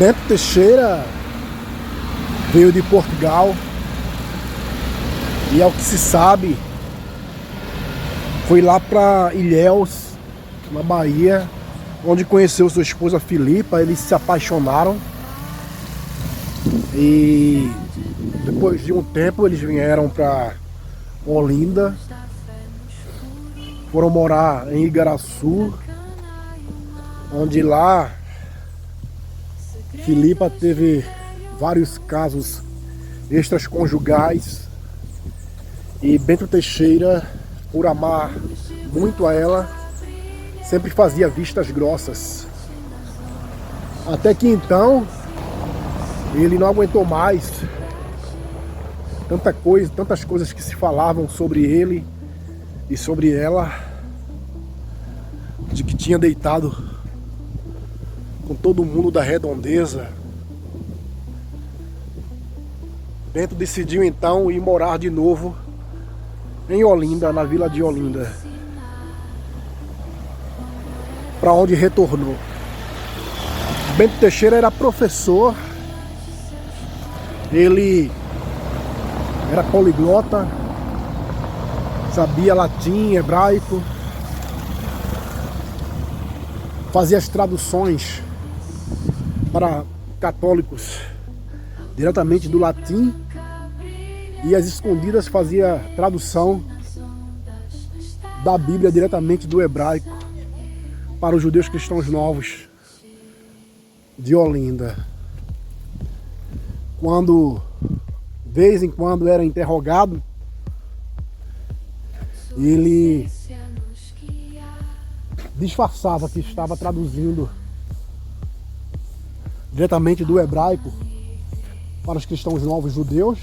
Bento Teixeira veio de Portugal e, ao que se sabe, foi lá para Ilhéus, na Bahia, onde conheceu sua esposa Filipa. Eles se apaixonaram e depois de um tempo eles vieram para Olinda, foram morar em Igaraçu, onde lá Filipa teve vários casos extraconjugais e Bento Teixeira, por amar muito a ela, sempre fazia vistas grossas. Até que então ele não aguentou mais tantas coisas que se falavam sobre ele e sobre ela, de que tinha deitado com todo mundo da redondeza. Bento decidiu então ir morar de novo em Olinda, na vila de Olinda, para onde retornou. Bento Teixeira era professor, ele era poliglota, sabia latim, hebraico, fazia as traduções para católicos diretamente do latim e às escondidas fazia tradução da Bíblia diretamente do hebraico para os judeus cristãos novos de Olinda. Quando, de vez em quando, era interrogado, ele disfarçava que estava traduzindo diretamente do hebraico para os cristãos novos judeus.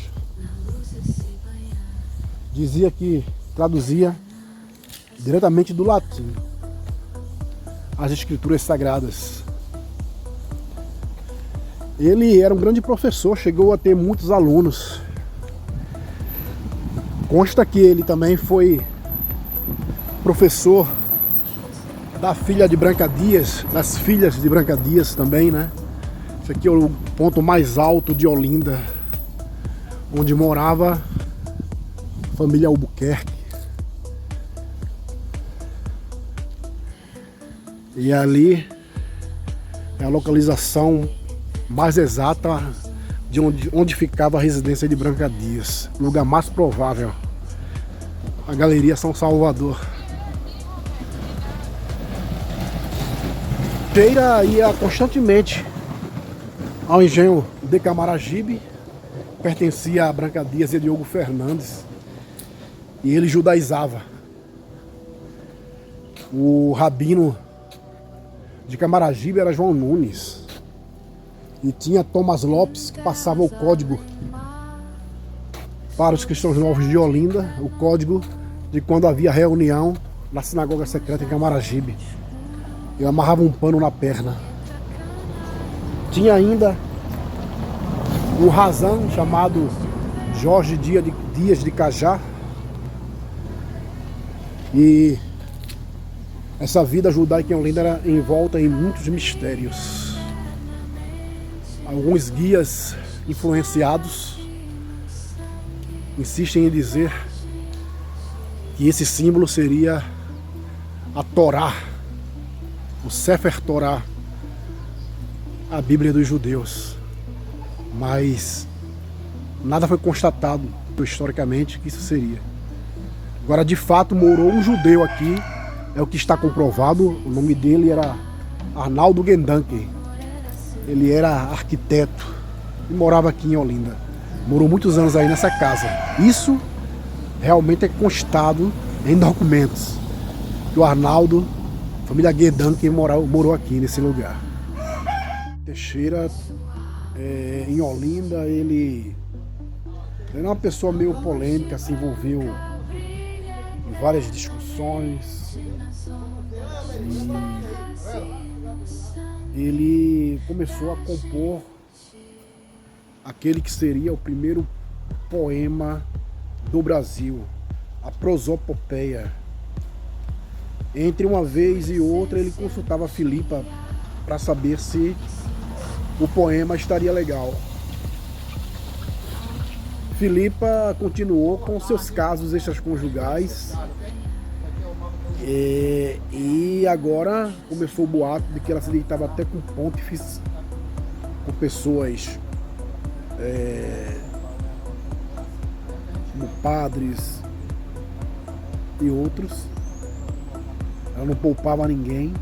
Dizia que traduzia diretamente do latim as escrituras sagradas. Ele era um grande professor, chegou a ter muitos alunos. Consta que ele também foi professor da filha de Branca Dias, das filhas de Branca Dias também, né? Esse aqui é o ponto mais alto de Olinda, onde morava a família Albuquerque. E ali é a localização mais exata de onde ficava a residência de Branca Dias. O lugar mais provável, a Galeria São Salvador. Teixeira ia constantemente ao engenho de Camaragibe, pertencia a Branca Dias e a Diogo Fernandes, e ele judaizava. O rabino de Camaragibe era João Nunes, e tinha Thomas Lopes, que passava o código para os cristãos novos de Olinda, o código de quando havia reunião na sinagoga secreta em Camaragibe. Eu amarrava um pano na perna. Tinha ainda um razão chamado Jorge Dias de Cajá. E essa vida judaica em Olinda era envolta em muitos mistérios. Alguns guias influenciados insistem em dizer que esse símbolo seria a Torá, o Sefer Torá, a Bíblia dos judeus. Mas nada foi constatado historicamente que isso seria. Agora, de fato, morou um judeu aqui, é o que está comprovado. O nome dele era Arnaldo Gendanken. Ele era arquiteto e morava aqui em Olinda. Morou muitos anos aí nessa casa. Isso realmente é constado em documentos, que o Arnaldo, família Gendanken, morou aqui nesse lugar. Teixeira, em Olinda, ele era uma pessoa meio polêmica, se envolveu em várias discussões. E ele começou a compor aquele que seria o primeiro poema do Brasil, a prosopopeia. Entre uma vez e outra ele consultava Filipa para saber se o poema estaria legal. Filipa continuou com seus casos extraconjugais e agora começou o boato de que ela se deitava até com pontífices, com pessoas como padres e outros. Ela não poupava ninguém.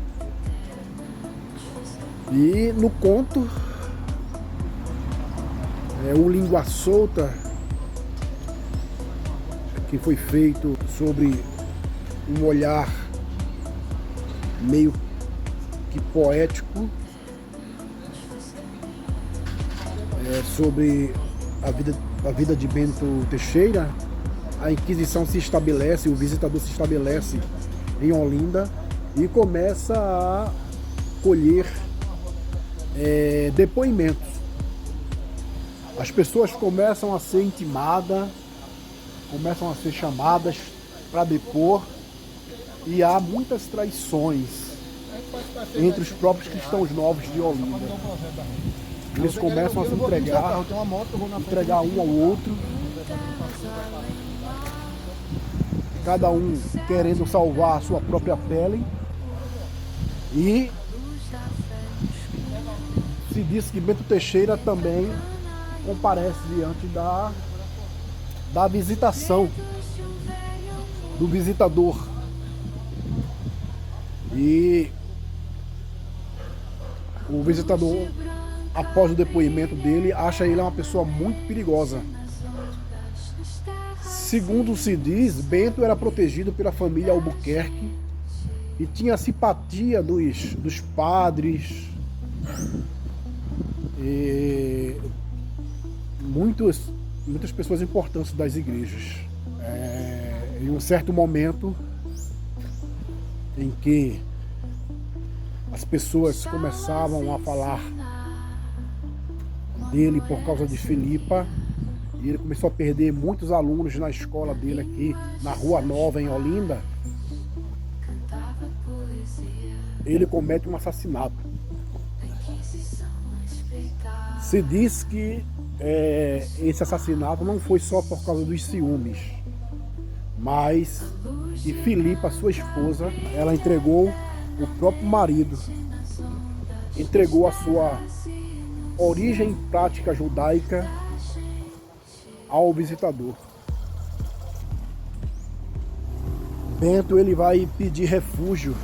E no conto, o Língua Solta, que foi feito sobre um olhar meio que poético, sobre a vida de Bento Teixeira. A Inquisição se estabelece, o visitador se estabelece em Olinda e começa a colher depoimentos. As pessoas começam a ser intimadas, começam a ser chamadas para depor, e há muitas traições entre os próprios cristãos novos de Olinda. Eles começam a se entregar um ao outro, cada um querendo salvar a sua própria pele, e se diz que Bento Teixeira também comparece diante da visitação do visitador. E o visitador, após o depoimento dele, acha ele uma pessoa muito perigosa. Segundo se diz, Bento era protegido pela família Albuquerque e tinha simpatia dos padres e muitas pessoas importantes das igrejas. Em um certo momento em que as pessoas começavam a falar dele por causa de Filipa, e ele começou a perder muitos alunos na escola dele aqui na Rua Nova, em Olinda. Ele comete um assassinato. Se diz que esse assassinato não foi só por causa dos ciúmes, mas que Filipa, sua esposa, ela entregou o próprio marido, entregou a sua origem e prática judaica ao visitador. Bento, ele vai pedir refúgio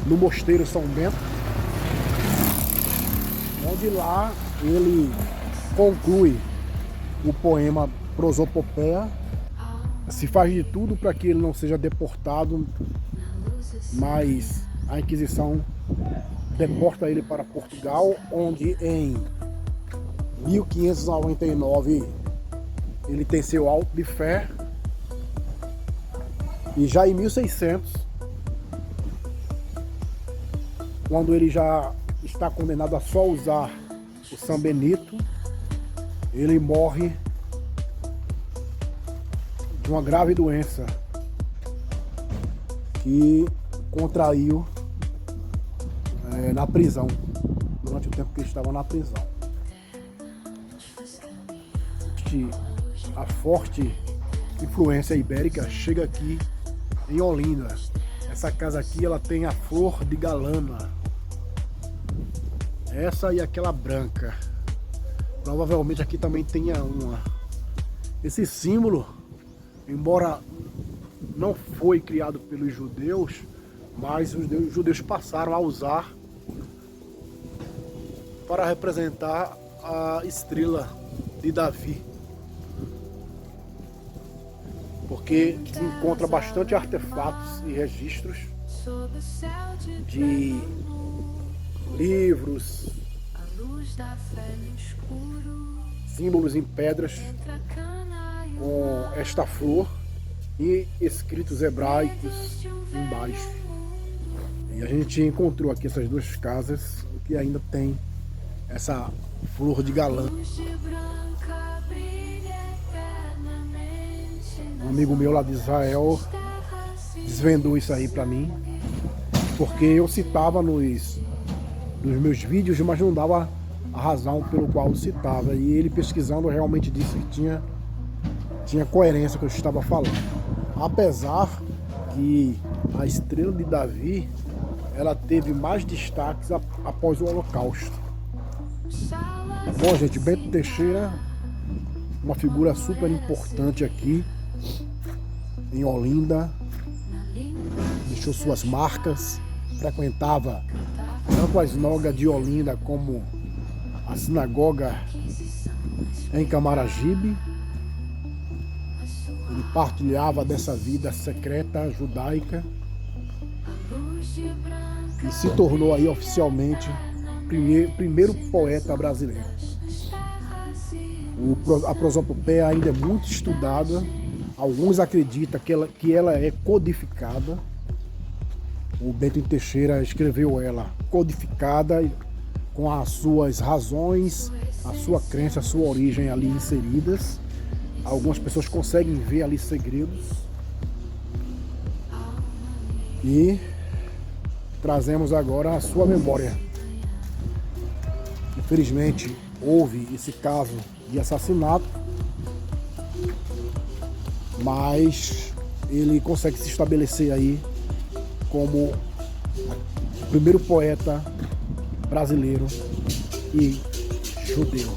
no Mosteiro São Bento, onde lá ele conclui o poema Prosopopeia. Se faz de tudo para que ele não seja deportado, mas a Inquisição deporta ele para Portugal, onde em 1599 ele tem seu auto de fé, e já em 1600, quando ele já está condenado a só usar o São Benito, ele morre de uma grave doença que contraiu na prisão, durante o tempo que ele estava na prisão. A forte influência ibérica chega aqui em Olinda. Essa casa aqui, ela tem a flor de galana, essa e aquela branca. Provavelmente aqui também tenha uma. Esse símbolo, embora não foi criado pelos judeus, mas os judeus passaram a usar para representar a estrela de Davi, porque se encontra bastante artefatos e registros de livros, símbolos em pedras com esta flor e escritos hebraicos embaixo. E a gente encontrou aqui essas duas casas que ainda tem essa flor de galã. Um amigo meu lá de Israel desvendou isso aí pra mim, porque eu citava nos meus vídeos, mas não dava a razão pelo qual citava. E ele pesquisando realmente disse que tinha coerência com o que eu estava falando. Apesar que a estrela de Davi, ela teve mais destaques após o Holocausto. Bom, gente, Bento Teixeira, uma figura super importante aqui em Olinda, deixou suas marcas, frequentava tanto a sinagoga de Olinda como a sinagoga em Camaragibe. Ele partilhava dessa vida secreta judaica e se tornou aí oficialmente primeiro poeta brasileiro. A prosopopeia ainda é muito estudada. Alguns acreditam que ela é codificada. O Bento Teixeira escreveu ela codificada, com as suas razões, a sua crença, a sua origem ali inseridas. Algumas pessoas conseguem ver ali segredos. E trazemos agora a sua memória. Infelizmente, houve esse caso de assassinato, mas ele consegue se estabelecer aí como o primeiro poeta brasileiro e judeu.